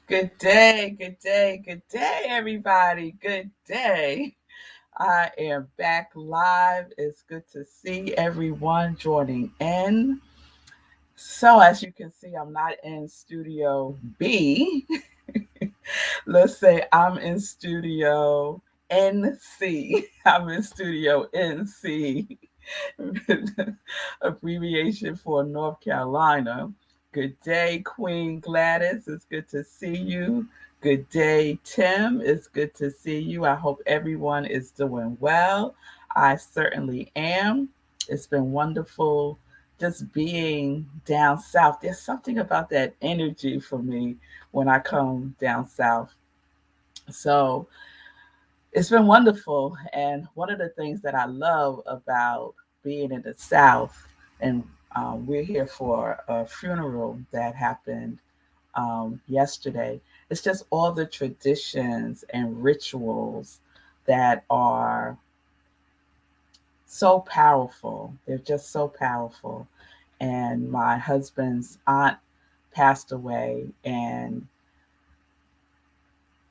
Good day, good day, good day, everybody. Good day. I am back live. It's good to see everyone joining in. So, as you can see, I'm not in studio B. Let's say I'm in studio NC. I'm in studio NC, abbreviation for North Carolina. Good day, Queen Gladys. It's good to see you. Good day, Tim. It's good to see you. I hope everyone is doing well. I certainly am. It's been wonderful just being down south. There's something about that energy for me when I come down south. So it's been wonderful. And one of the things that I love about being in the South, and we're here for a funeral that happened yesterday, it's just all the traditions and rituals that are so powerful. They're just so powerful. And my husband's aunt passed away, and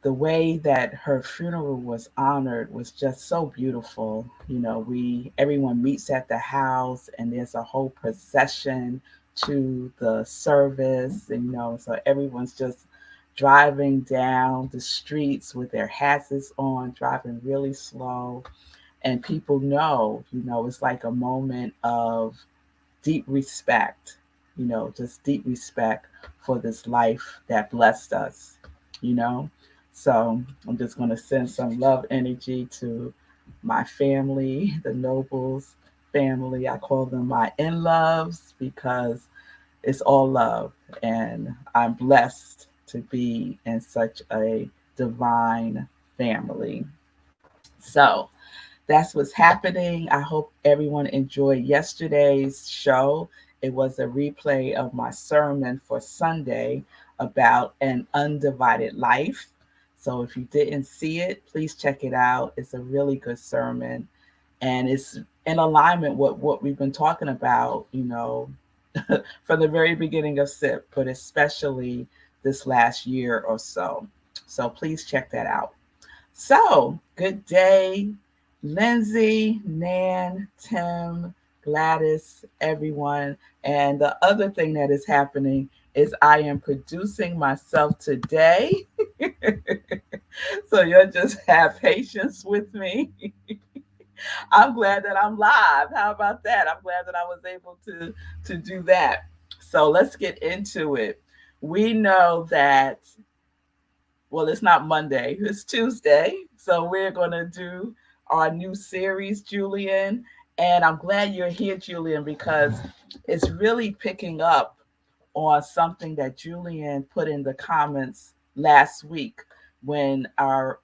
the way that her funeral was honored was just so beautiful. You know, we everyone meets at the house and there's a whole procession to the service, and so everyone's just driving down the streets with their hats on, driving really slow. And people know, it's like a moment of deep respect, just deep respect for this life that blessed us, you know. So I'm just going to send some love energy to my family, the Nobles family. I call them my in loves because it's all love. And I'm blessed to be in such a divine family. So, that's what's happening. I hope everyone enjoyed yesterday's show. It was a replay of my sermon for Sunday about an undivided life. So if you didn't see it, please check it out. It's a really good sermon, and it's in alignment with what we've been talking about, from the very beginning of SIP, but especially this last year or so. So please check that out. So, good day, Lindsay, Nan, Tim, Gladys, everyone. And the other thing that is happening is I am producing myself today. So, you'll just have patience with me. I'm glad that I'm live. How about that? I'm glad that I was able to do that. So, let's get into it. We know that, well, it's not Monday, it's Tuesday. So we're going to do our new series, Julian. And I'm glad you're here, Julian, because it's really picking up on something that Julian put in the comments last week when our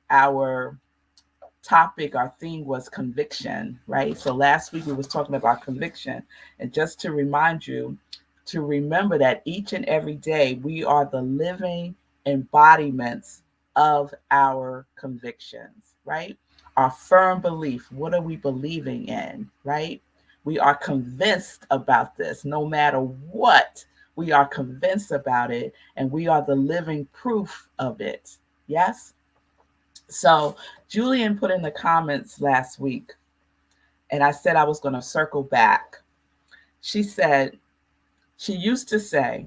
topic, our theme was conviction, right? So last week we was talking about conviction. And just to remind you, to remember that each and every day we are the living embodiments of our convictions, right? Our firm belief. What are we believing in, right? We are convinced about this no matter what. We are convinced about it, and we are the living proof of it. Yes? So, Julian put in the comments last week, and I said I was going to circle back. She said, she used to say,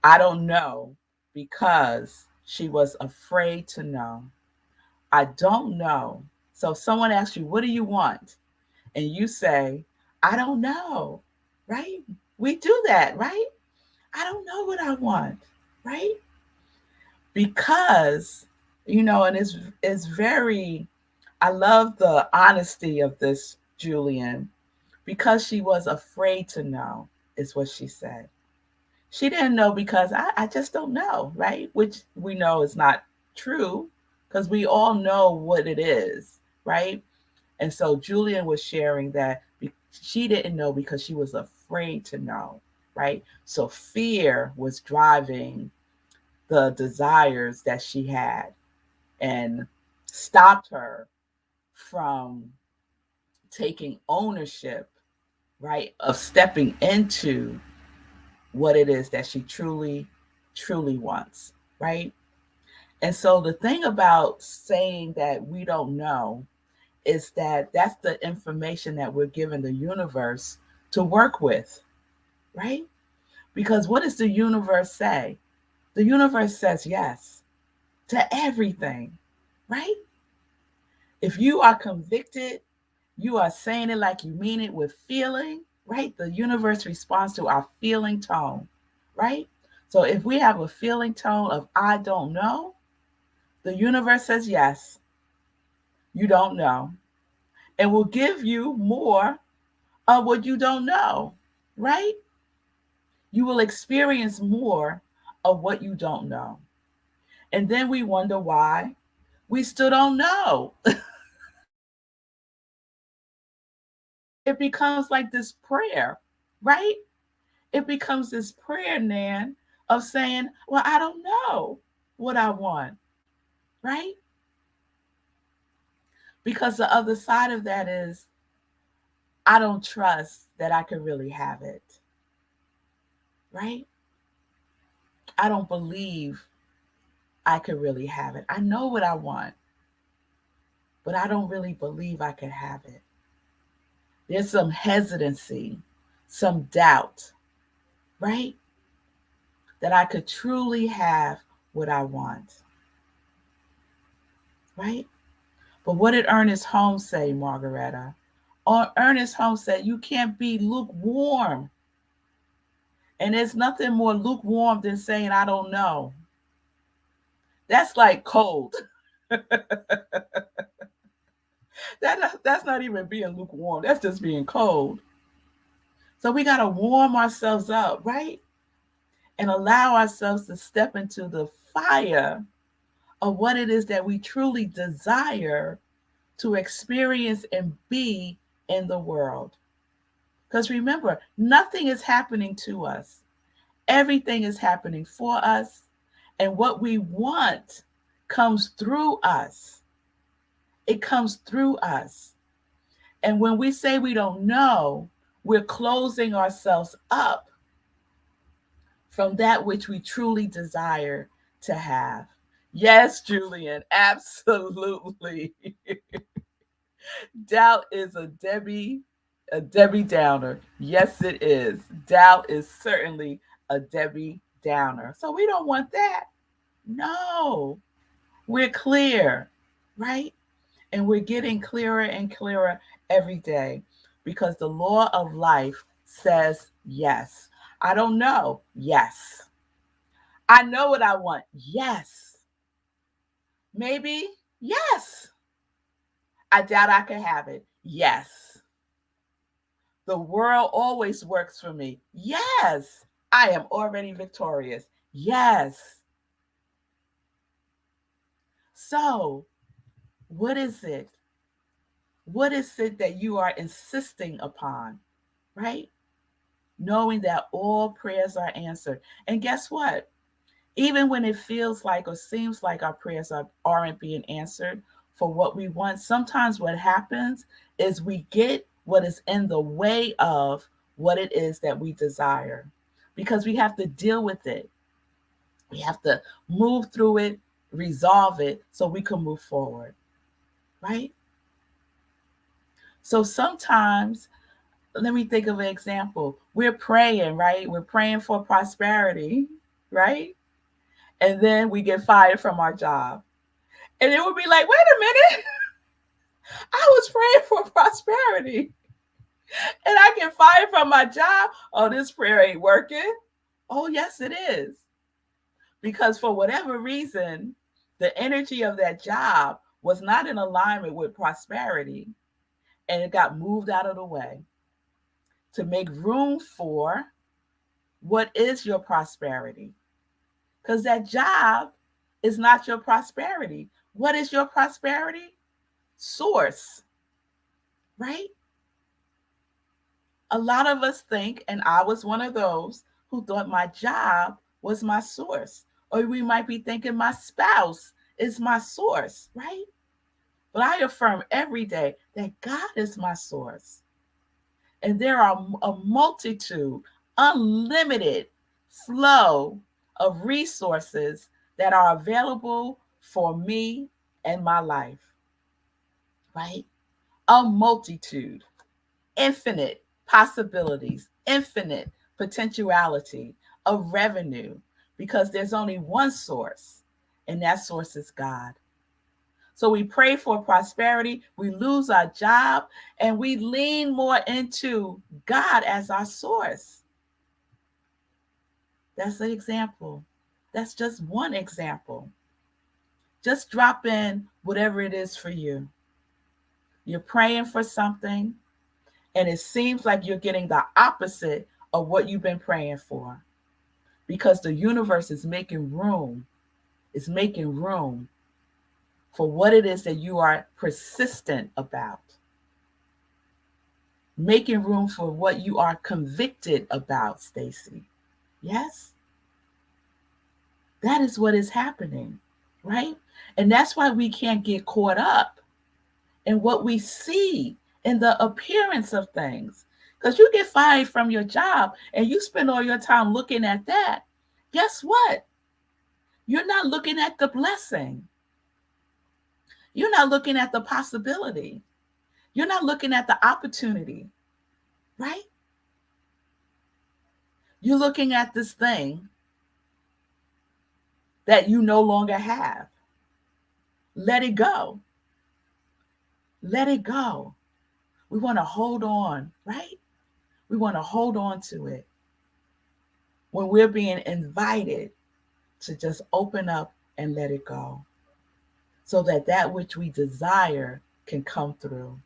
I don't know because she was afraid to know. I don't know. So if someone asks you, what do you want? And you say, I don't know, right? We do that, right? I don't know what I want, right? Because, and it's very, I love the honesty of this, Julian, because she was afraid to know, is what she said. She didn't know because I just don't know, right? Which we know is not true because we all know what it is, right? And so Julian was sharing that she didn't know because she was afraid to know, right? So fear was driving the desires that she had and stopped her from taking ownership, right, of stepping into what it is that she truly, truly wants, right? And so the thing about saying that we don't know is that that's the information that we're given the universe to work with, right? Because what does the universe say? The universe says yes to everything, right? If you are convicted, you are saying it like you mean it with feeling, right? The universe responds to our feeling tone, right? So if we have a feeling tone of I don't know, the universe says yes, you don't know, and will give you more of what you don't know, right? You will experience more of what you don't know. And then we wonder why we still don't know. It becomes like this prayer, right? It becomes this prayer, Nan, of saying, well, I don't know what I want, right? Because the other side of that is, I don't trust that I could really have it, right? I don't believe I could really have it. I know what I want, but I don't really believe I could have it. There's some hesitancy, some doubt, right? That I could truly have what I want, right? But what did Ernest Holmes say, Margaretta? Ernest Holmes said, you can't be lukewarm. And there's nothing more lukewarm than saying, I don't know. That's like cold. That's not even being lukewarm. That's just being cold. So we got to warm ourselves up, right? And allow ourselves to step into the fire of what it is that we truly desire to experience and be in the world. Because remember, nothing is happening to us, everything is happening for us. And what we want comes through us. It comes through us. And when we say we don't know, we're closing ourselves up from that which we truly desire to have. Yes, Julian, absolutely. Doubt is a Debbie Downer. Yes, it is. Doubt is certainly a Debbie Downer. So we don't want that. No, we're clear, right? And we're getting clearer and clearer every day because the law of life says yes. I don't know. Yes. I know what I want. Yes. Maybe. Yes. I doubt I can have it. Yes. The world always works for me. Yes. I am already victorious. Yes. So, what is it? What is it that you are insisting upon, right? Knowing that all prayers are answered. And guess what? Even when it feels like or seems like our prayers aren't being answered for what we want, sometimes what happens is we get what is in the way of what it is that we desire because we have to deal with it. We have to move through it, resolve it so we can move forward, right? So sometimes, let me think of an example. We're praying, right? We're praying for prosperity, right? And then we get fired from our job. And it would be like, wait a minute, I was praying for prosperity and I get fired from my job. Oh, this prayer ain't working. Oh, yes, it is. Because for whatever reason, the energy of that job was not in alignment with prosperity and it got moved out of the way to make room for what is your prosperity. Because that job is not your prosperity. What is your prosperity? Source, right? A lot of us think, and I was one of those who thought my job was my source. Or we might be thinking my spouse is my source, right? But I affirm every day that God is my source. And there are a multitude, unlimited flow of resources that are available for me and my life, right? A multitude, infinite possibilities, infinite potentiality of revenue, because there's only one source, and that source is God. So we pray for prosperity, we lose our job, and we lean more into God as our source. That's an example. That's just one example. Just drop in whatever it is for you. You're praying for something, and it seems like you're getting the opposite of what you've been praying for, because the universe is making room for what it is that you are persistent about, making room for what you are convicted about, Stacy. Yes, that is what is happening, right? And that's why we can't get caught up in what we see in the appearance of things. Because you get fired from your job and you spend all your time looking at that. Guess what? You're not looking at the blessing. You're not looking at the possibility. You're not looking at the opportunity, right? You're looking at this thing that you no longer have. Let it go. Let it go. We want to hold on, right? We want to hold on to it when we're being invited to just open up and let it go, so that that which we desire can come through.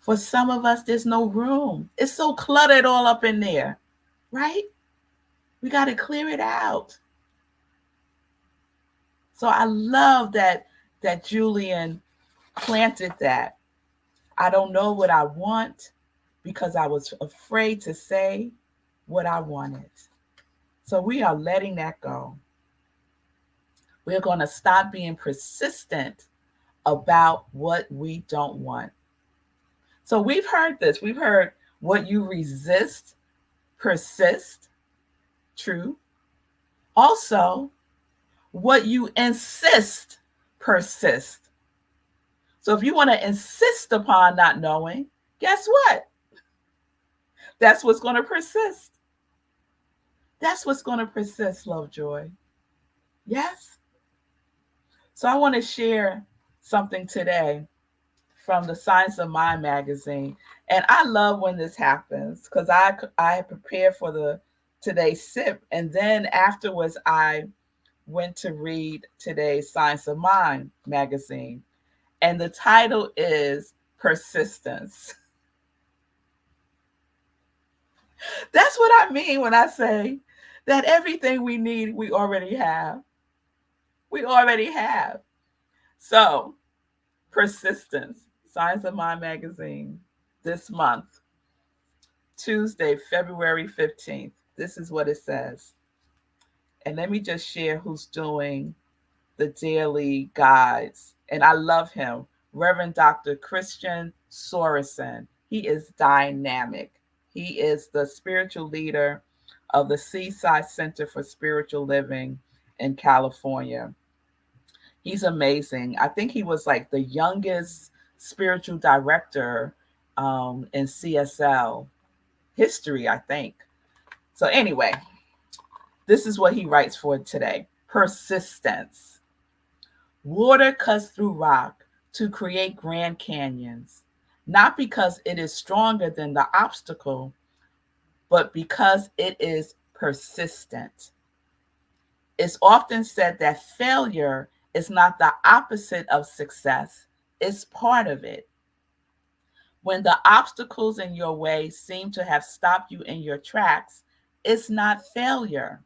For some of us, there's no room. It's so cluttered all up in there, right? We got to clear it out. So I love that Julian planted that. I don't know what I want because I was afraid to say what I wanted. So we are letting that go. We're going to stop being persistent about what we don't want. So we've heard this. We've heard what you resist, persist, true. Also, what you insist, persist. So if you want to insist upon not knowing, guess what? That's what's going to persist. That's what's going to persist, love, joy. Yes? So I want to share something today from the Science of Mind magazine. And I love when this happens because I prepare for the today's sip. And then afterwards, I went to read today's Science of Mind magazine. And the title is Persistence. That's what I mean when I say that everything we need, we already have. We already have. So, persistence, Science of Mind magazine, this month, Tuesday, February 15th. This is what it says. And let me just share who's doing the daily guides. And I love him, Reverend Dr. Christian Sorensen. He is dynamic. He is the spiritual leader of the Seaside Center for Spiritual Living in California. He's amazing. I think he was like the youngest spiritual director in CSL history, I think. So, anyway, this is what he writes for today. Persistence. Water cuts through rock to create Grand Canyons, not because it is stronger than the obstacle, but because it is persistent. It's often said that failure is not the opposite of success, it's part of it. When the obstacles in your way seem to have stopped you in your tracks, it's not failure.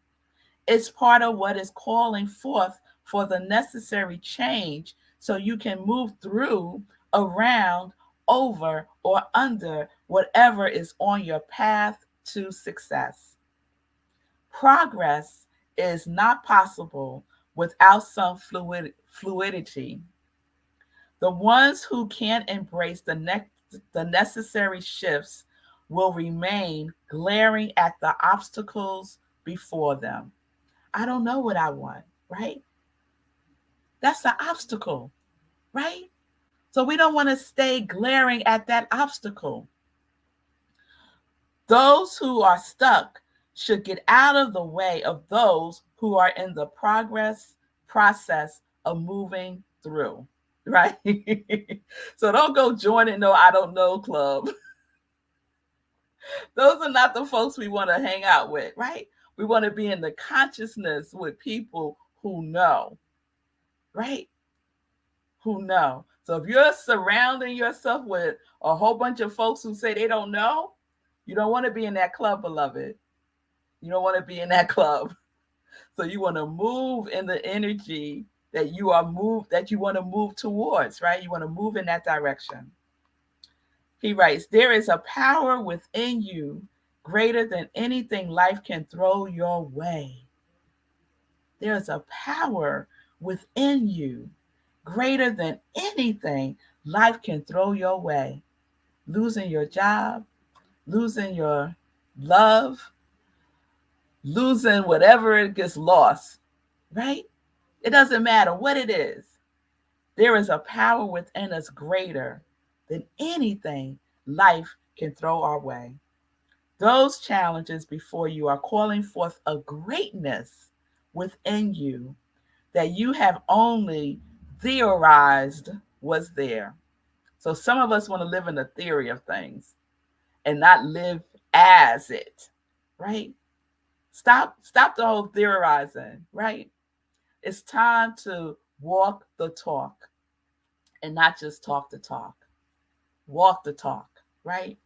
It's part of what is calling forth for the necessary change so you can move through, around, over, or under whatever is on your path to success. Progress is not possible without some fluidity. The ones who can't embrace the necessary shifts will remain glaring at the obstacles before them. I don't know what I want, right? That's the obstacle, right? So we don't want to stay glaring at that obstacle. Those who are stuck should get out of the way of those who are in the process of moving through, right? So don't go joining no I don't know club. Those are not the folks we want to hang out with, right? We want to be in the consciousness with people who know, right? Who know. So if you're surrounding yourself with a whole bunch of folks who say they don't know, you don't want to be in that club, beloved. You don't want to be in that club. So you want to move in the energy that you want to move towards, right? You want to move in that direction. He writes, there is a power within you greater than anything life can throw your way. There is a power within you greater than anything life can throw your way. Losing your job, losing your love, losing whatever it gets lost, right? It doesn't matter what it is. There is a power within us greater than anything life can throw our way. Those challenges before you are calling forth a greatness within you that you have only theorized was there. So some of us want to live in the theory of things and not live as it, right? Stop the whole theorizing, right? It's time to walk the talk and not just talk the talk. Walk the talk, right?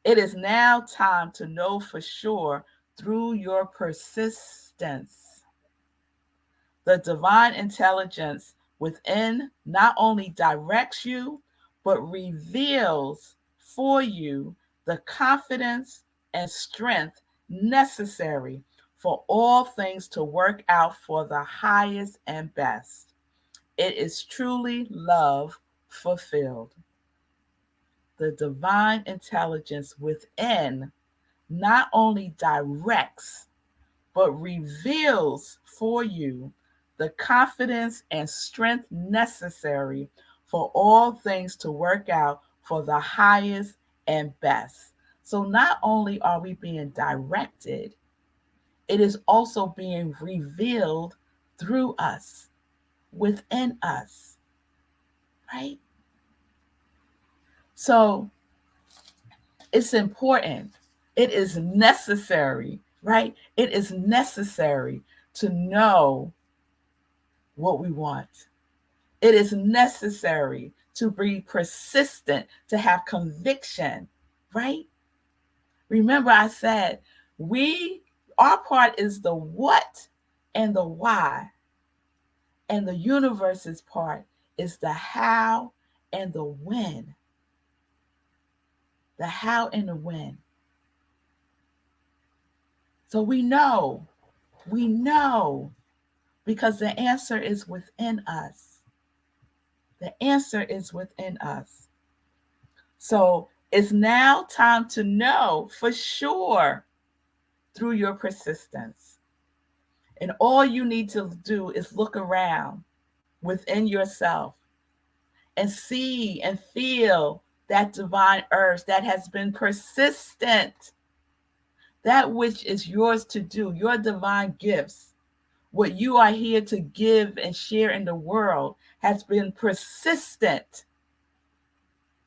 It is now time to know for sure through your persistence. The divine intelligence within not only directs you, but reveals for you the confidence and strength necessary for all things to work out for the highest and best. It is truly love fulfilled. The divine intelligence within not only directs, but reveals for you the confidence and strength necessary for all things to work out for the highest and best. So not only are we being directed, it is also being revealed through us, within us, right? So it's important. It is necessary, right? It is necessary to know what we want. It is necessary to be persistent, to have conviction, right? Remember, I said, our part is the what and the why, and the universe's part is the how and the when. The how and the when. So we know, because the answer is within us. The answer is within us. So it's now time to know for sure through your persistence. And all you need to do is look around within yourself and see and feel that divine urge that has been persistent. That which is yours to do, your divine gifts, what you are here to give and share in the world has been persistent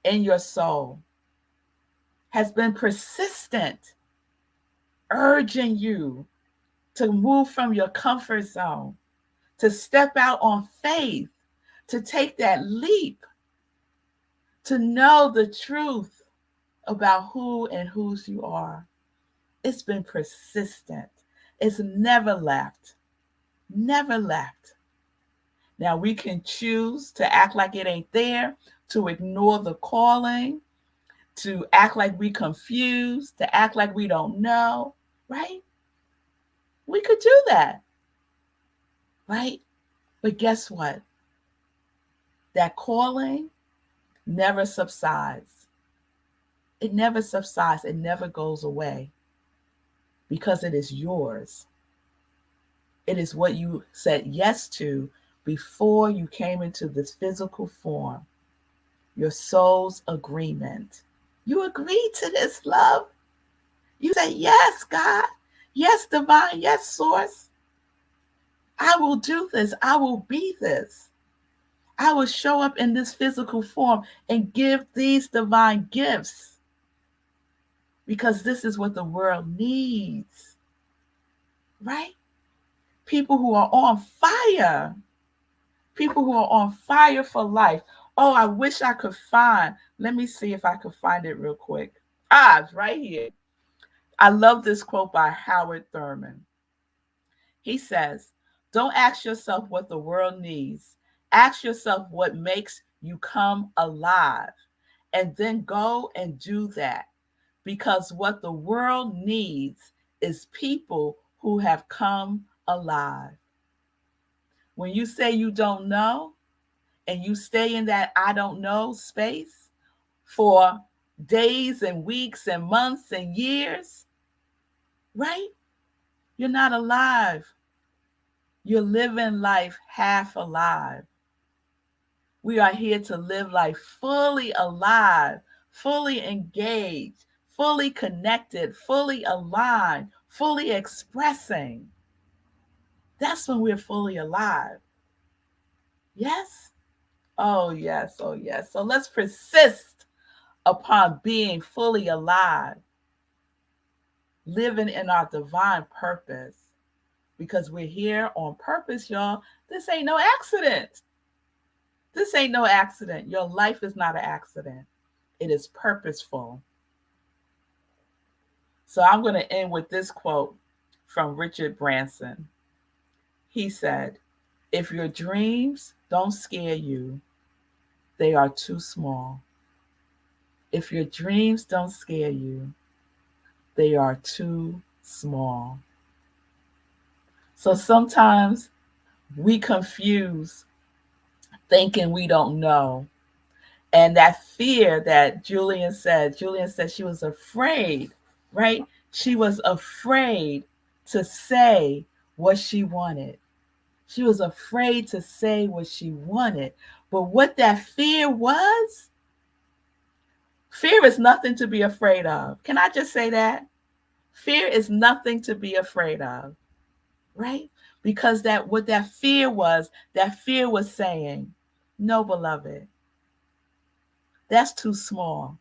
in your soul, has been persistent, urging you to move from your comfort zone, to step out on faith, to take that leap, to know the truth about who and whose you are. It's been persistent. It's never left. Never left. Now we can choose to act like it ain't there, to ignore the calling, to act like we confused, to act like we don't know, right? We could do that, right? But guess what? That calling never subsides. It never subsides. It never goes away because it is yours. It is what you said yes to before you came into this physical form, your soul's agreement. You agreed to this, love. You say, yes, God. Yes, divine. Yes, source. I will do this. I will be this. I will show up in this physical form and give these divine gifts because this is what the world needs, right? People who are on fire, people who are on fire for life. Oh, I wish I could find. Let me see if I could find it real quick. It's right here. I love this quote by Howard Thurman. He says, don't ask yourself what the world needs. Ask yourself what makes you come alive. And then go and do that. Because what the world needs is people who have come alive. When you say you don't know and you stay in that I don't know space for days and weeks and months and years, right? You're not alive. You're living life half alive. We are here to live life fully alive, fully engaged, fully connected, fully aligned, fully expressing. That's when we're fully alive. Yes? Oh, yes. Oh, yes. So let's persist upon being fully alive, living in our divine purpose, because we're here on purpose, y'all. This ain't no accident. This ain't no accident. Your life is not an accident, it is purposeful. So I'm going to end with this quote from Richard Branson. He said, if your dreams don't scare you, they are too small. If your dreams don't scare you, they are too small. So sometimes we confuse thinking we don't know. And that fear that Julian said she was afraid, right? She was afraid to say what she wanted. She was afraid to say what she wanted. But what that fear is nothing to be afraid of. Can I just say that? Fear is nothing to be afraid of, right? Because that fear was saying, no, beloved, that's too small.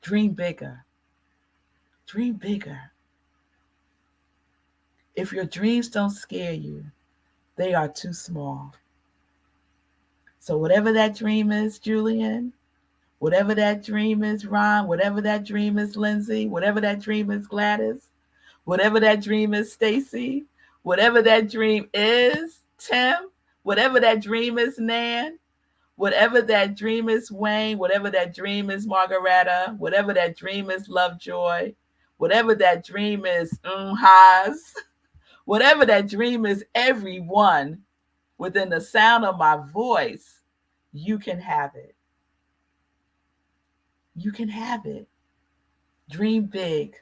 Dream bigger. Dream bigger. If your dreams don't scare you, they are too small. So whatever that dream is, Julian, whatever that dream is, Ron, whatever that dream is, Lindsay, whatever that dream is, Gladys, whatever that dream is, Stacy, whatever that dream is, Tim, whatever that dream is, Nan, whatever that dream is, Wayne, whatever that dream is, Margaretta, whatever that dream is, Lovejoy, whatever that dream is, Haas, whatever that dream is, everyone within the sound of my voice, you can have it. You can have it. Dream big.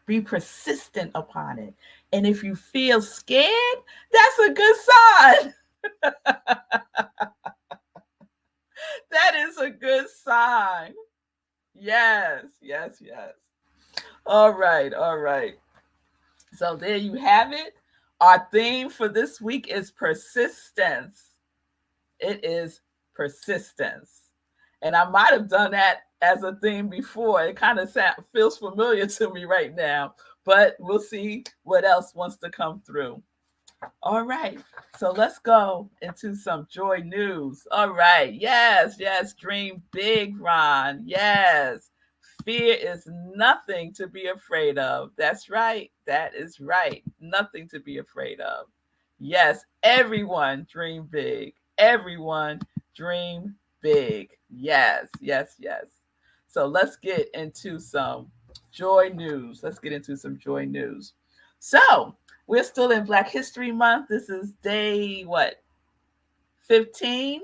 Be persistent upon it. And if you feel scared, that's a good sign. That is a good sign. Yes, yes, yes. All right, all right. So there you have it. Our theme for this week is persistence. It is persistence. And I might have done that as a theme before. It kind of feels familiar to me right now, but we'll see what else wants to come through. All right. So let's go into some joy news. All right. Yes, yes. Dream big, Ron. Yes. Fear is nothing to be afraid of. That's right. That is right. Nothing to be afraid of. Yes. Everyone dream big. Everyone dream big. Yes. Yes. Yes. So let's get into some joy news. Let's get into some joy news. So, we're still in Black History Month. This is day, 15?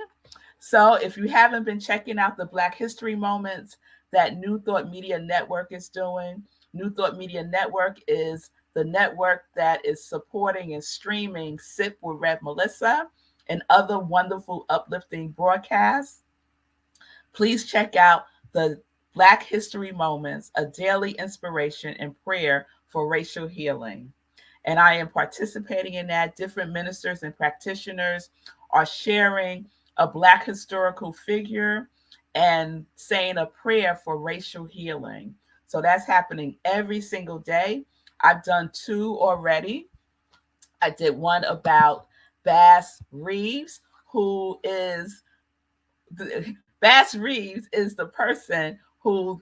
So if you haven't been checking out the Black History Moments that New Thought Media Network is doing, New Thought Media Network is the network that is supporting and streaming Sip with Red Melissa. and other wonderful, uplifting broadcasts, please check out the Black History Moments, a daily inspiration and prayer for racial healing. And I am participating in that. Different ministers and practitioners are sharing a Black historical figure and saying a prayer for racial healing. So that's happening every single day. I've done two already. I did one about Bass Reeves, who is Bass Reeves is the person who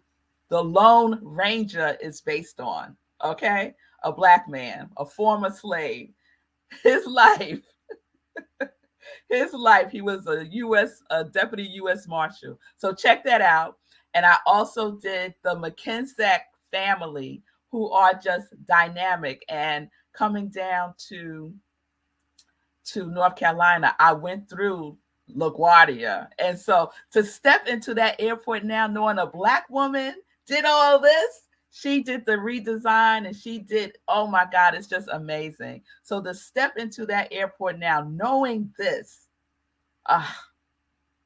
the Lone Ranger is based on. Okay, a black man, a former slave. His life, his life. He was a deputy U.S. Marshal. So check that out. And I also did the McKensack family, who are just dynamic and coming down to North Carolina. I went through LaGuardia. And so to step into that airport now, knowing a black woman did all this, she did the redesign and she did, oh my God, it's just amazing. So to step into that airport now, knowing this, ah,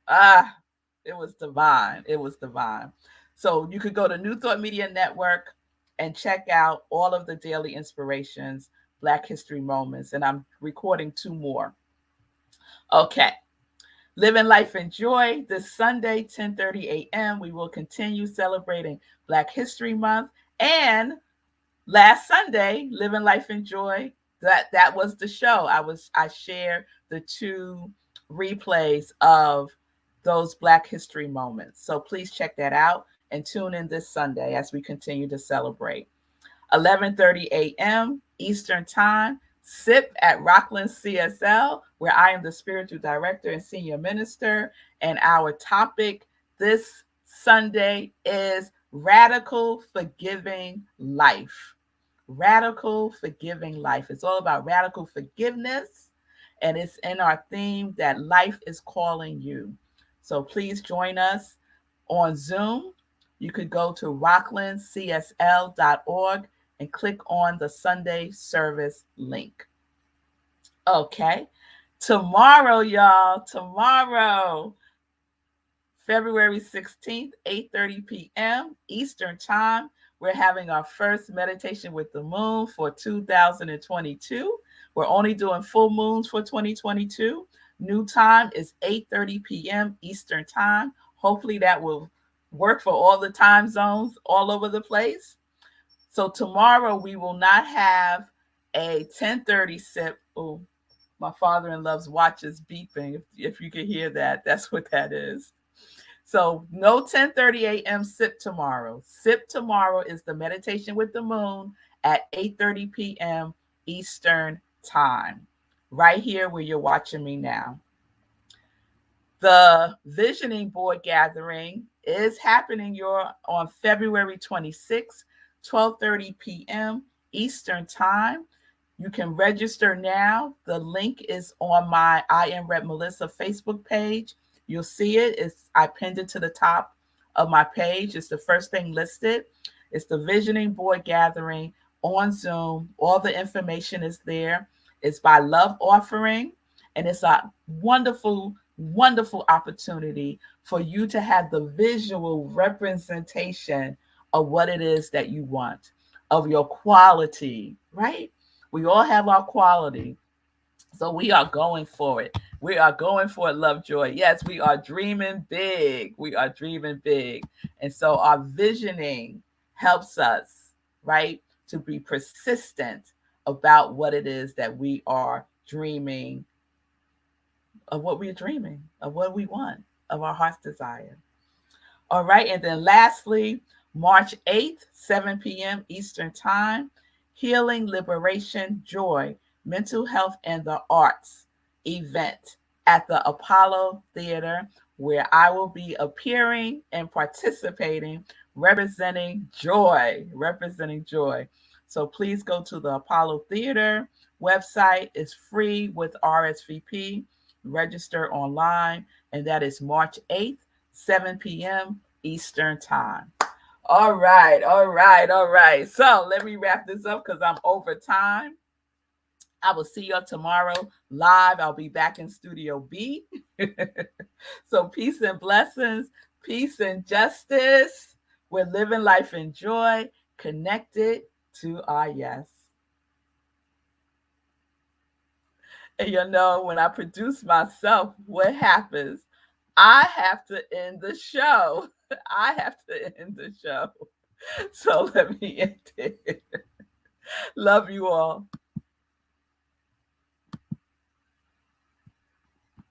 ah, it was divine. It was divine. So you could go to New Thought Media Network and check out all of the daily inspirations, Black History Moments. And I'm recording two more. Okay. Living Life in Joy this Sunday, 10:30 a.m. We will continue celebrating Black History Month. And last Sunday, Living Life in Joy, that was the show. I shared the two replays of those Black History moments. So please check that out and tune in this Sunday as we continue to celebrate. 11:30 a.m. Eastern Time, SIP at Rockland CSL, where I am the spiritual director and senior minister. And our topic this Sunday is radical forgiving life. Radical forgiving life. It's all about radical forgiveness, and it's in our theme that life is calling you. So please join us on Zoom. You could go to rocklandcsl.org and click on the Sunday service link. Okay. Tomorrow, y'all, tomorrow, February 16th, 8:30 p.m. Eastern Time, we're having our first meditation with the moon for 2022. We're only doing full moons for 2022. New time is 8:30 p.m. Eastern Time. Hopefully that will work for all the time zones all over the place. So tomorrow we will not have a 10:30 sip. Oh, my father-in-law's watch is beeping. If you can hear that, that's what that is. So no 10:30 a.m. sip tomorrow. Sip tomorrow is the meditation with the moon at 8:30 p.m. Eastern Time, right here where you're watching me now. The visioning board gathering is happening on February 26th, 12:30 p.m. Eastern Time. You can register now. The link is on my I Am Rep Melissa Facebook page. You'll see it. I pinned it to the top of my page. It's the first thing listed. It's the visioning board gathering on Zoom. All the information is there. It's by love offering, and it's a wonderful, wonderful opportunity for you to have the visual representation of what it is that you want, of your quality, right? We all have our quality. So we are going for it. We are going for it, Lovejoy. Yes, we are dreaming big. We are dreaming big. And so our visioning helps us, right, to be persistent about what it is that we are dreaming, of what we're dreaming, of what we want, of our heart's desire. All right. And then lastly, March 8th, 7 p.m. Eastern Time, Healing, Liberation, Joy, Mental Health, and the Arts event at the Apollo Theater, where I will be appearing and participating, representing joy, representing joy. So please go to the Apollo Theater website. It's free with RSVP. Register online, and that is March 8th, 7 p.m. Eastern Time. All right, all right, all right. So let me wrap this up because I'm over time. I will see you tomorrow live. I'll be back in Studio B. So peace and blessings, peace and justice. We're living life in joy, connected to our yes. And you know, when I produce myself, what happens? I have to end the show. I have to end the show. So let me end it. Love you all.